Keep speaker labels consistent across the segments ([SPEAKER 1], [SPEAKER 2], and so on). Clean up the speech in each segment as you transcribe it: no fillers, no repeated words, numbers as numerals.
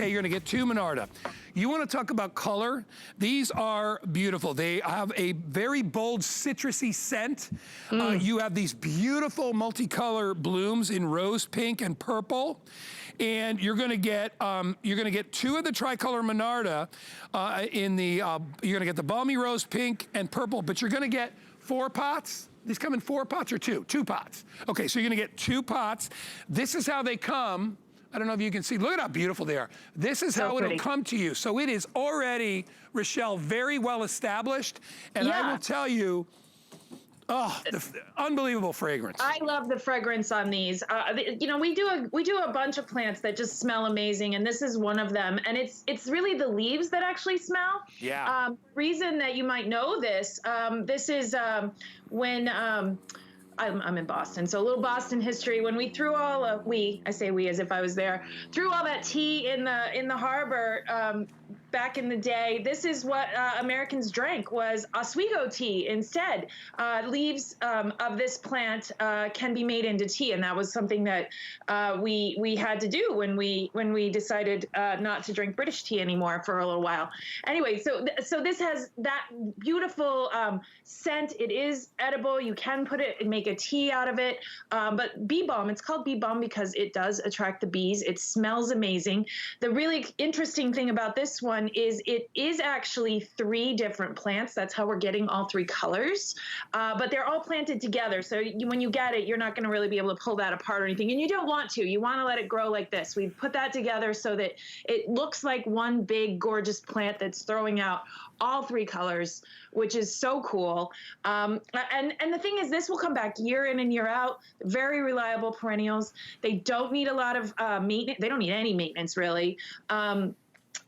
[SPEAKER 1] Okay, you're gonna get 2 Monarda. You wanna talk about color? These are beautiful. They have a very bold citrusy scent. You have these beautiful multicolor blooms in rose pink and purple. And you're gonna get 2 of the Tricolor Monarda you're gonna get the Balmy rose pink and purple, but you're gonna get 4 pots. These come in 4 pots or 2? 2 pots. Okay, so you're gonna get 2 pots. This is how they come. I don't know if you can see, look at how beautiful they are. This is how it'll come to you. So it is already, Rochelle, very well established. And I will tell you, the unbelievable fragrance.
[SPEAKER 2] I love the fragrance on these. You know, we do a bunch of plants that just smell amazing, and this is one of them. And it's really the leaves that actually smell.
[SPEAKER 1] Yeah.
[SPEAKER 2] Reason that you might know this, this is when I'm in Boston, so a little Boston history. When we threw all of, I say we as if I was there, threw all that tea in the harbor back in the day, this is what Americans drank, was Oswego tea instead. Leaves of this plant can be made into tea, and that was something that we had to do when we decided not to drink British tea anymore for a little while. Anyway, so this has that beautiful scent. It is edible. You can put it and make a tea out of it. But bee balm, it's called bee balm because it does attract the bees. It smells amazing. The really interesting thing about this one is it is actually 3 different plants. That's how we're getting all 3 colors. But they're all planted together. So when you get it, you're not going to really be able to pull that apart or anything. And you don't want to. You want to let it grow like this. We put that together so that it looks like one big, gorgeous plant that's throwing out all 3 colors, which is so cool. And the thing is, this will come back year in and year out. Very reliable perennials. They don't need a lot of maintenance. They don't need any maintenance, really.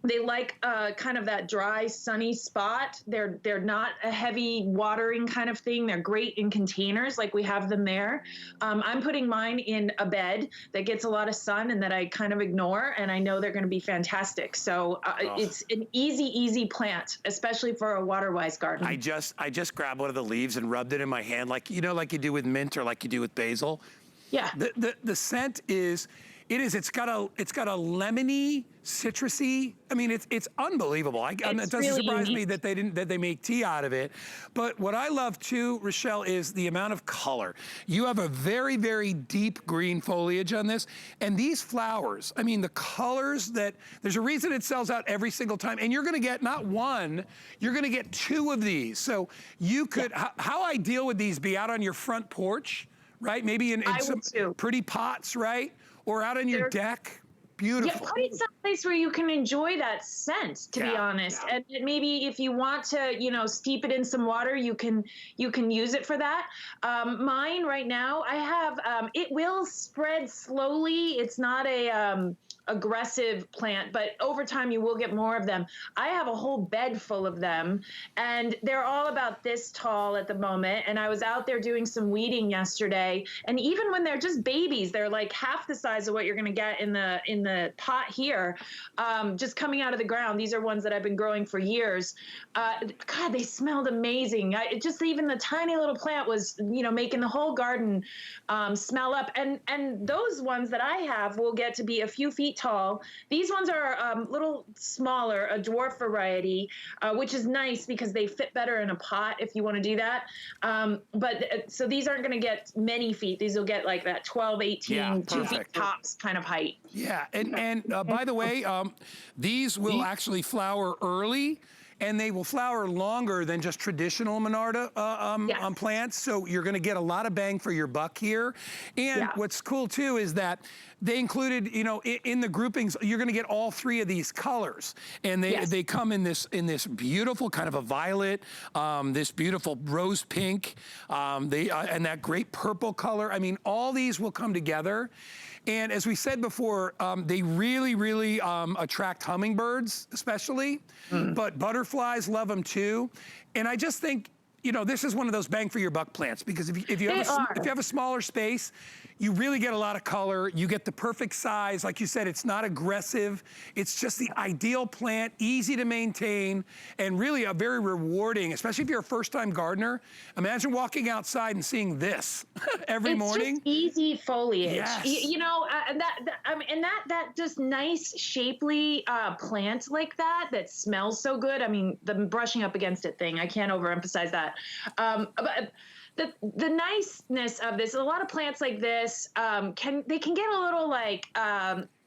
[SPEAKER 2] They like kind of that dry, sunny spot. They're not a heavy watering kind of thing. They're great in containers, like we have them there. I'm putting mine in a bed that gets a lot of sun and that I kind of ignore, and I know they're going to be fantastic. So it's an easy plant, especially for a water-wise garden.
[SPEAKER 1] I just grabbed one of the leaves and rubbed it in my hand, like you know, like you do with mint or like you do with basil.
[SPEAKER 2] Yeah.
[SPEAKER 1] The scent is. It's got a lemony, citrusy. I mean, it's unbelievable. It doesn't
[SPEAKER 2] really
[SPEAKER 1] surprise
[SPEAKER 2] unique.
[SPEAKER 1] me that they make tea out of it. But what I love too, Rochelle, is the amount of color. You have a very, very deep green foliage on this, and these flowers. I mean, the colors there's a reason it sells out every single time. And you're going to get not 1, you're going to get 2 of these. So you could. Yeah. How ideal would these be out on your front porch, right? Maybe in some pretty pots, right? Or out on your deck. Beautiful.
[SPEAKER 2] Yeah, put it someplace where you can enjoy that scent, to be honest. Yeah. And maybe if you want to, you know, steep it in some water, you can use it for that. Mine right now, I have, it will spread slowly. It's not a aggressive plant, but over time you will get more of them. I have a whole bed full of them, and they're all about this tall at the moment. And I was out there doing some weeding yesterday, and even when they're just babies, they're like half the size of what you're going to get in the pot here, just coming out of the ground. These are ones that I've been growing for years. God, they smelled amazing. Just even the tiny little plant was, you know, making the whole garden smell up. And those ones that I have will get to be a few feet tall. These ones are a little smaller, a dwarf variety, which is nice because they fit better in a pot if you want to do that. So these aren't going to get many feet. These will get like that 12, 18, 2 feet tops kind of height.
[SPEAKER 1] Yeah, and by the way, these will actually flower early, and they will flower longer than just traditional Monarda plants. So you're gonna get a lot of bang for your buck here. And what's cool too is that they included, you know, in the groupings, you're gonna get all 3 of these colors. And they come in this beautiful kind of a violet, this beautiful rose pink, and that great purple color. I mean, all these will come together. And as we said before, they really, really attract hummingbirds, especially, but butterflies love them too. And I just think, you know, this is one of those bang for your buck plants, because if you have a smaller space, you really get a lot of color. You get the perfect size. Like you said, it's not aggressive. It's just the ideal plant, easy to maintain, and really a very rewarding, especially if you're a first-time gardener. Imagine walking outside and seeing this every morning.
[SPEAKER 2] It's just easy foliage.
[SPEAKER 1] Yes.
[SPEAKER 2] You know, that just nice, shapely plant like that smells so good. I mean, the brushing up against it thing, I can't overemphasize that. But the niceness of this, a lot of plants like this can get a little like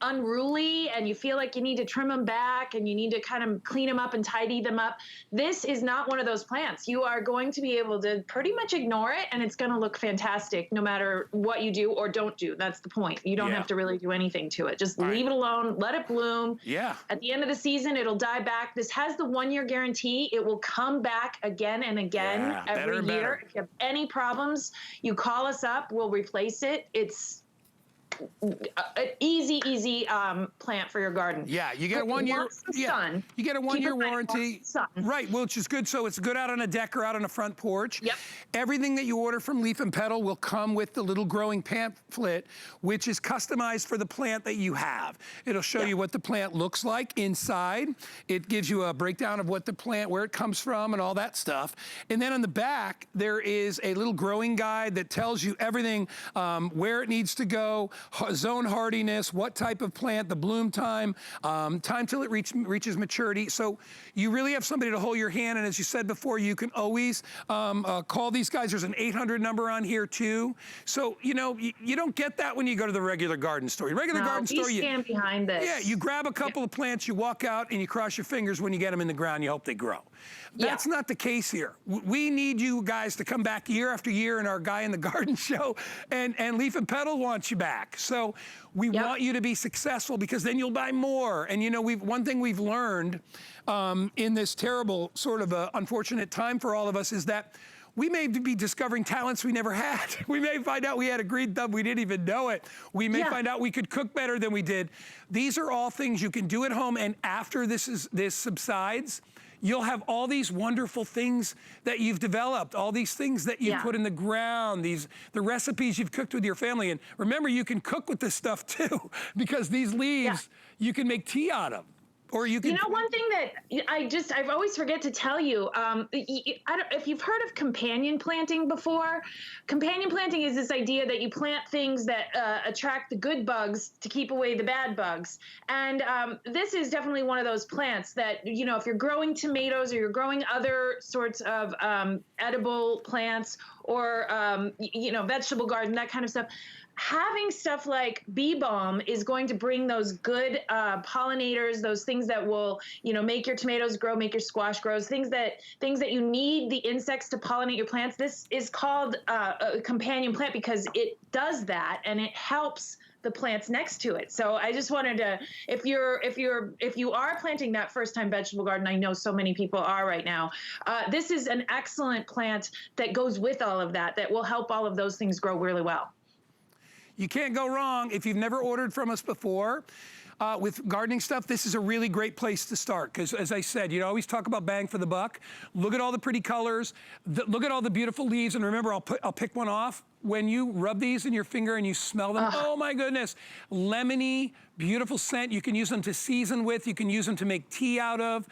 [SPEAKER 2] unruly, and you feel like you need to trim them back and you need to kind of clean them up and tidy them up. This is not one of those plants. You are going to be able to pretty much ignore it, and it's going to look fantastic no matter what you do or don't do. That's the point. You don't have to really do anything to it. Just leave it alone, let it bloom.
[SPEAKER 1] Yeah.
[SPEAKER 2] At the end of the season, it'll die back. This has the 1-year guarantee. It will come back again and again every year. If you have any problems, you call us up, we'll replace it. It's an easy plant for your garden.
[SPEAKER 1] Yeah, you get a 1 year.
[SPEAKER 2] Sun.
[SPEAKER 1] You get a 1 year warranty. Right, which is good. So it's good out on a deck or out on a front porch.
[SPEAKER 2] Yep.
[SPEAKER 1] Everything that you order from Leaf and Petal will come with the little growing pamphlet, which is customized for the plant that you have. It'll show you what the plant looks like inside. It gives you a breakdown of what the plant, where it comes from, and all that stuff. And then on the back, there is a little growing guide that tells you everything, where it needs to go, zone hardiness, what type of plant, the bloom time, time till it reaches maturity. So you really have somebody to hold your hand. And as you said before, you can always call these guys. There's an 800 number on here too. So, you know, you don't get that when you go to the regular garden store. Garden store,
[SPEAKER 2] you stand behind this.
[SPEAKER 1] Yeah, you grab a couple of plants, you walk out, and you cross your fingers when you get them in the ground. You hope they grow. That's not the case here. We need you guys to come back year after year in our Guy in the Garden show, and Leaf and Petal wants you back. So we want you to be successful, because then you'll buy more. And you know, one thing we've learned in this terrible sort of unfortunate time for all of us is that we may be discovering talents we never had. We may find out we had a green thumb, we didn't even know it. We may find out we could cook better than we did. These are all things you can do at home, and after this subsides, you'll have all these wonderful things that you've developed, all these things that you put in the ground, the recipes you've cooked with your family. And remember, you can cook with this stuff too, because these leaves, you can make tea out of. Or you can. You
[SPEAKER 2] know, one thing that I always forget to tell you, if you've heard of companion planting before, companion planting is this idea that you plant things that attract the good bugs to keep away the bad bugs. And this is definitely one of those plants that, you know, if you're growing tomatoes or you're growing other sorts of edible plants or, you know, vegetable garden, that kind of stuff, having stuff like bee balm is going to bring those good pollinators, those things that will, you know, make your tomatoes grow, make your squash grow, things that you need the insects to pollinate your plants. This is called a companion plant because it does that, and it helps the plants next to it. So I just wanted to, if you are planting that first time vegetable garden, I know so many people are right now, this is an excellent plant that goes with all of that, that will help all of those things grow really well.
[SPEAKER 1] You can't go wrong. If you've never ordered from us before with gardening stuff, this is a really great place to start. Because as I said, you always talk about bang for the buck. Look at all the pretty colors. Look at all the beautiful leaves. And remember, I'll pick one off. When you rub these in your finger and you smell them, oh my goodness, lemony, beautiful scent. You can use them to season with. You can use them to make tea out of.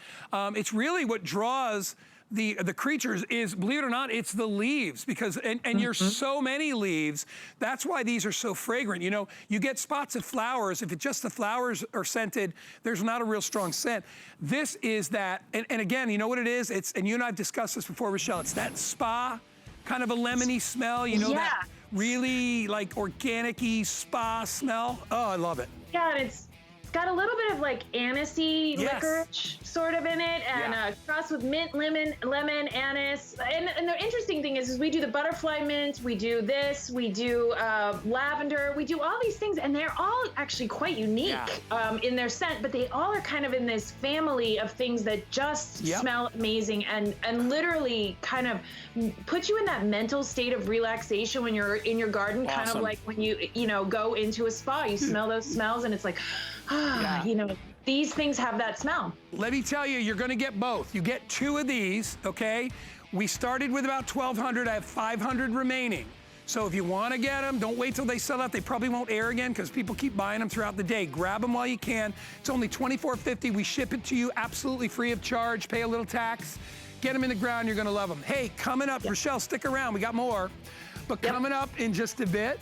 [SPEAKER 1] It's really what draws the creatures is, believe it or not, it's the leaves, because, and you're so many leaves, that's why these are so fragrant. You know, you get spots of flowers, if it's just the flowers are scented, there's not a real strong scent. This is that, and again, you know what it is? It's, and you and I have discussed this before, Rochelle, it's that spa, kind of a lemony smell, you know, that really like organic-y spa smell. Oh, I love it.
[SPEAKER 2] Yeah, and it's got a little bit of like anisey licorice sort of in it, and crossed with mint, lemon, anise. And the interesting thing is we do the butterfly mint, we do this, we do lavender, we do all these things, and they're all actually quite unique in their scent, but they all are kind of in this family of things that just smell amazing and literally kind of put you in that mental state of relaxation when you're in your garden, kind of like when you know, go into a spa, you smell those smells and it's like, you know, these things have that smell.
[SPEAKER 1] Let me tell you, you're gonna get both. You get 2 of these, okay? We started with about 1,200, I have 500 remaining. So if you want to get them, don't wait till they sell out. They probably won't air again because people keep buying them throughout the day. Grab them while you can. It's only $24.50. We ship it to you absolutely free of charge. Pay a little tax. Get them in the ground. You're going to love them. Hey, coming up, Rochelle, stick around. We got more. But coming up in just a bit,